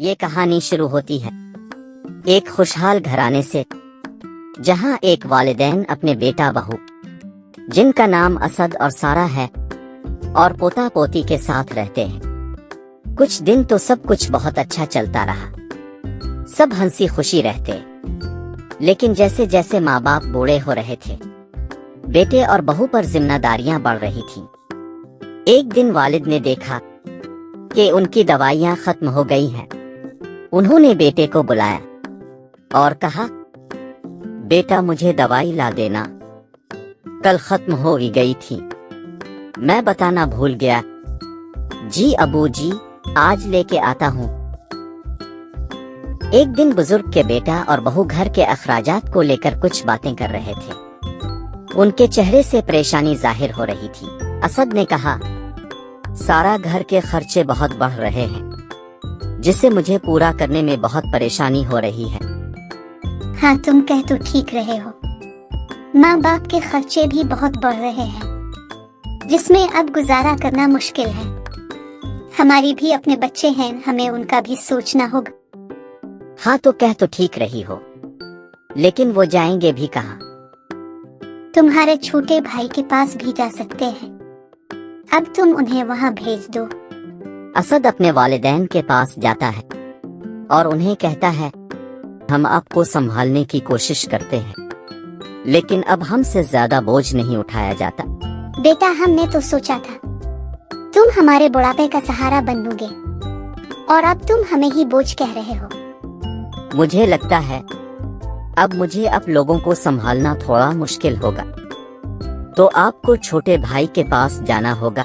یہ کہانی شروع ہوتی ہے ایک خوشحال گھرانے سے، جہاں ایک والدین اپنے بیٹا بہو جن کا نام اسد اور سارہ ہے اور پوتا پوتی کے ساتھ رہتے ہیں۔ کچھ دن تو سب کچھ بہت اچھا چلتا رہا، سب ہنسی خوشی رہتے، لیکن جیسے جیسے ماں باپ بوڑھے ہو رہے تھے، بیٹے اور بہو پر ذمہ داریاں بڑھ رہی تھیں۔ ایک دن والد نے دیکھا کہ ان کی دوائیاں ختم ہو گئی ہیں۔ انہوں نے بیٹے کو بلایا اور کہا، بیٹا مجھے دوائی لا دینا، کل ختم ہو گئی تھی، میں بتانا بھول گیا۔ جی ابو جی، آج لے کے آتا ہوں۔ ایک دن بزرگ کے بیٹا اور بہو گھر کے اخراجات کو لے کر کچھ باتیں کر رہے تھے۔ ان کے چہرے سے پریشانی ظاہر ہو رہی تھی۔ اسد نے کہا، سارا گھر کے خرچے بہت بڑھ رہے ہیں، جسے مجھے پورا کرنے میں بہت پریشانی ہو رہی ہے۔ ہاں، تم کہہ تو ٹھیک رہے ہو، ماں باپ کے خرچے بھی بہت بڑھ رہے ہیں، جس میں اب گزارا کرنا مشکل ہے۔ ہماری بھی اپنے بچے ہیں، ہمیں ان کا بھی سوچنا ہوگا۔ ہاں تو کہہ تو ٹھیک رہی ہو، لیکن وہ جائیں گے بھی کہاں؟ تمہارے چھوٹے بھائی کے پاس بھی جا سکتے ہیں، اب تم انہیں وہاں بھیج دو۔ اسد اپنے والدین کے پاس جاتا ہے اور انہیں کہتا ہے، ہم آپ کو سنبھالنے کی کوشش کرتے ہیں، لیکن اب ہم سے زیادہ بوجھ نہیں اٹھایا جاتا۔ بیٹا، ہم نے تو سوچا تھا تم ہمارے بڑھاپے کا سہارا بنو گے، اور اب تم ہمیں ہی بوجھ کہہ رہے ہو۔ مجھے لگتا ہے اب مجھے آپ لوگوں کو سنبھالنا تھوڑا مشکل ہوگا، تو آپ کو چھوٹے بھائی کے پاس جانا ہوگا۔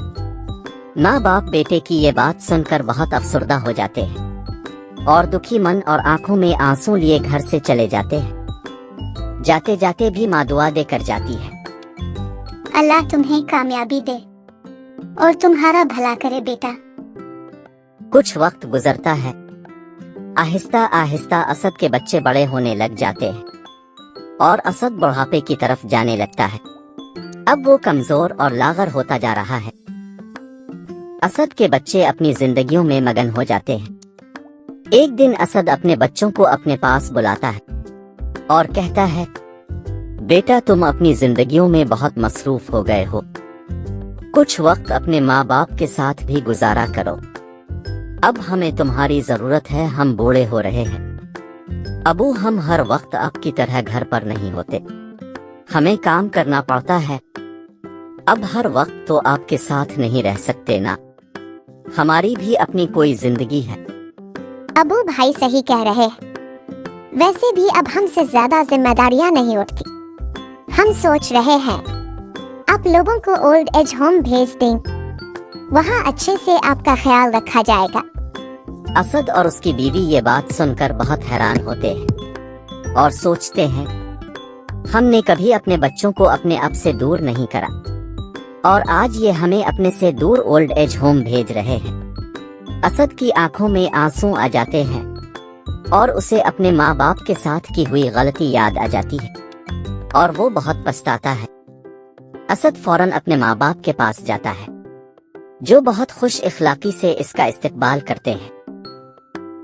ماں باپ بیٹے کی یہ بات سن کر بہت افسردہ ہو جاتے ہیں اور دکھی من اور آنکھوں میں آنسو لیے گھر سے چلے جاتے ہیں۔ جاتے جاتے بھی ماں دعا دے کر جاتی ہے، اللہ تمہیں کامیابی دے اور تمہارا بھلا کرے بیٹا۔ کچھ وقت گزرتا ہے، آہستہ آہستہ اسد کے بچے بڑے ہونے لگ جاتے ہیں اور اسد بڑھاپے کی طرف جانے لگتا ہے۔ اب وہ کمزور اور لاغر ہوتا جا رہا ہے۔ اسد کے بچے اپنی زندگیوں میں مگن ہو جاتے ہیں۔ ایک دن اسد اپنے بچوں کو اپنے پاس بلاتا ہے اور کہتا ہے، بیٹا تم اپنی زندگیوں میں بہت مصروف ہو گئے ہو، کچھ وقت اپنے ماں باپ کے ساتھ بھی گزارا کرو، اب ہمیں تمہاری ضرورت ہے، ہم بوڑھے ہو رہے ہیں۔ ابو، ہم ہر وقت آپ کی طرح گھر پر نہیں ہوتے، ہمیں کام کرنا پڑتا ہے، اب ہر وقت تو آپ کے ساتھ نہیں رہ سکتے نا، ہماری بھی اپنی کوئی زندگی ہے۔ ابو بھائی صحیح کہہ رہے ہیں، ویسے بھی اب ہم سے زیادہ ذمہ داریاں نہیں اٹھتی، ہم سوچ رہے ہیں آپ لوگوں کو اولڈ ایج ہوم بھیج دیں، وہاں اچھے سے آپ کا خیال رکھا جائے گا۔ اسد اور اس کی بیوی یہ بات سن کر بہت حیران ہوتے ہیں اور سوچتے ہیں، ہم نے کبھی اپنے بچوں کو اپنے اب سے دور نہیں کرا، اور آج یہ ہمیں اپنے سے دور اولڈ ایج ہوم بھیج رہے ہیں۔ اسد کی آنکھوں میں آنسو آ جاتے ہیں اور اسے اپنے ماں باپ کے ساتھ کی ہوئی غلطی یاد آ جاتی ہے اور وہ بہت پچھتاتا ہے۔ اسد فوراً اپنے ماں باپ کے پاس جاتا ہے، جو بہت خوش اخلاقی سے اس کا استقبال کرتے ہیں۔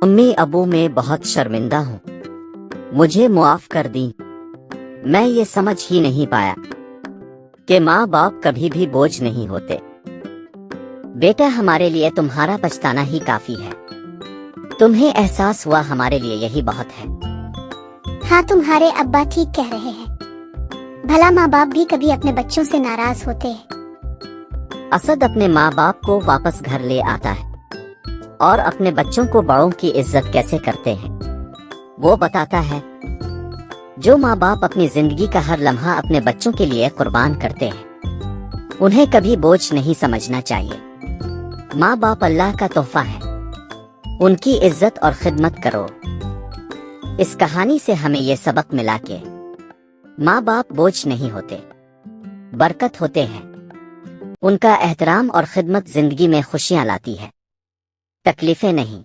امی ابو، میں بہت شرمندہ ہوں، مجھے معاف کر دیں، میں یہ سمجھ ہی نہیں پایا کہ ماں باپ کبھی بھی بوجھ نہیں ہوتے۔ بیٹا، ہمارے لیے تمہارا پچھتانا ہی کافی ہے، تمہیں احساس ہوا ہمارے لیے یہی بہت ہے۔ ہاں، تمہارے ابا ٹھیک کہہ رہے ہیں، بھلا ماں باپ بھی کبھی اپنے بچوں سے ناراض ہوتے ہیں۔ اسد اپنے ماں باپ کو واپس گھر لے آتا ہے اور اپنے بچوں کو بڑوں کی عزت کیسے کرتے ہیں وہ بتاتا ہے۔ جو ماں باپ اپنی زندگی کا ہر لمحہ اپنے بچوں کے لیے قربان کرتے ہیں، انہیں کبھی بوجھ نہیں سمجھنا چاہیے۔ ماں باپ اللہ کا تحفہ ہے، ان کی عزت اور خدمت کرو۔ اس کہانی سے ہمیں یہ سبق ملا کہ ماں باپ بوجھ نہیں ہوتے، برکت ہوتے ہیں، ان کا احترام اور خدمت زندگی میں خوشیاں لاتی ہے، تکلیفیں نہیں۔